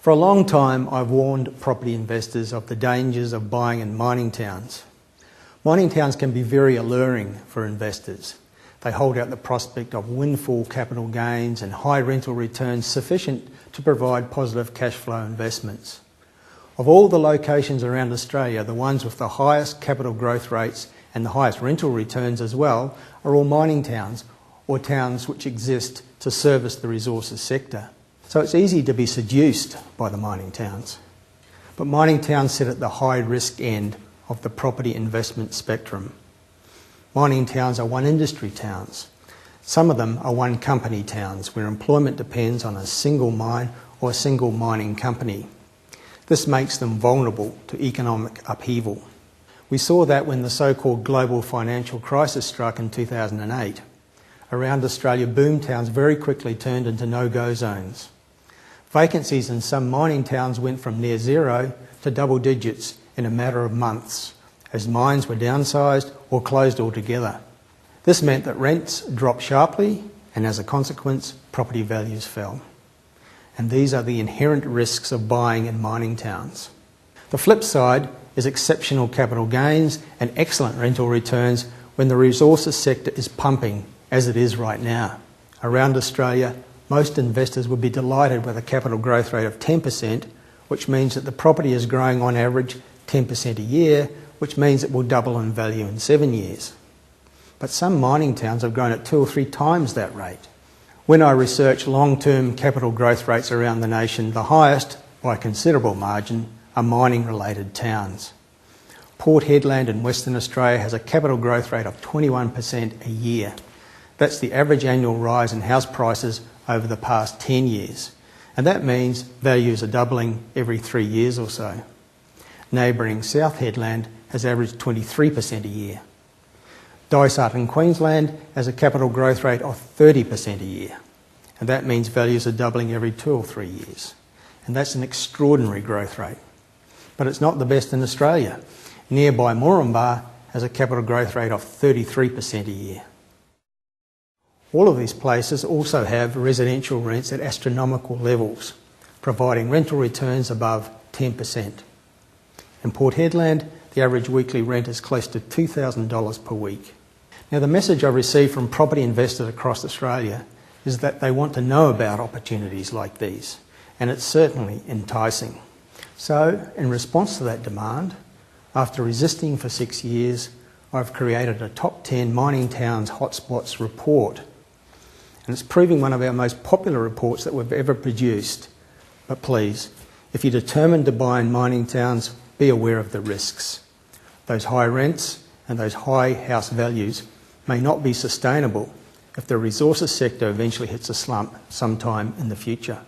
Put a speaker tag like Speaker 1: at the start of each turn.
Speaker 1: For a long time, I've warned property investors of the dangers of buying in mining towns. Mining towns can be very alluring for investors. They hold out the prospect of windfall capital gains and high rental returns sufficient to provide positive cash flow investments. Of all the locations around Australia, the ones with the highest capital growth rates and the highest rental returns as well are all mining towns, or towns which exist to service the resources sector. So it's easy to be seduced by the mining towns. But mining towns sit at the high risk end of the property investment spectrum. Mining towns are one industry towns. Some of them are one company towns where employment depends on a single mine or a single mining company. This makes them vulnerable to economic upheaval. We saw that when the so-called global financial crisis struck in 2008. Around Australia, boom towns very quickly turned into no-go zones. Vacancies in some mining towns went from near zero to double digits in a matter of months, as mines were downsized or closed altogether. This meant that rents dropped sharply, and as a consequence, property values fell. And these are the inherent risks of buying in mining towns. The flip side is exceptional capital gains and excellent rental returns when the resources sector is pumping, as it is right now. Around Australia, most investors would be delighted with a capital growth rate of 10%, which means that the property is growing on average 10% a year, which means it will double in value in 7 years. But some mining towns have grown at 2 or 3 times that rate. When I research long-term capital growth rates around the nation, the highest, by a considerable margin, are mining-related towns. Port Hedland in Western Australia has a capital growth rate of 21% a year. That's the average annual rise in house prices over the past 10 years. And that means values are doubling every 3 years or so. Neighbouring South Hedland has averaged 23% a year. Dysart in Queensland has a capital growth rate of 30% a year. And that means values are doubling every 2 or 3 years. And that's an extraordinary growth rate. But it's not the best in Australia. Nearby Moranbah has a capital growth rate of 33% a year. All of these places also have residential rents at astronomical levels, providing rental returns above 10%. In Port Hedland, the average weekly rent is close to $2,000 per week. Now, the message I receive from property investors across Australia is that they want to know about opportunities like these, and it's certainly enticing. So, in response to that demand, after resisting for 6 years, I've created a Top 10 Mining Towns Hotspots report. And it's proving one of our most popular reports that we've ever produced. But please, if you're determined to buy in mining towns, be aware of the risks. Those high rents and those high house values may not be sustainable if the resources sector eventually hits a slump sometime in the future.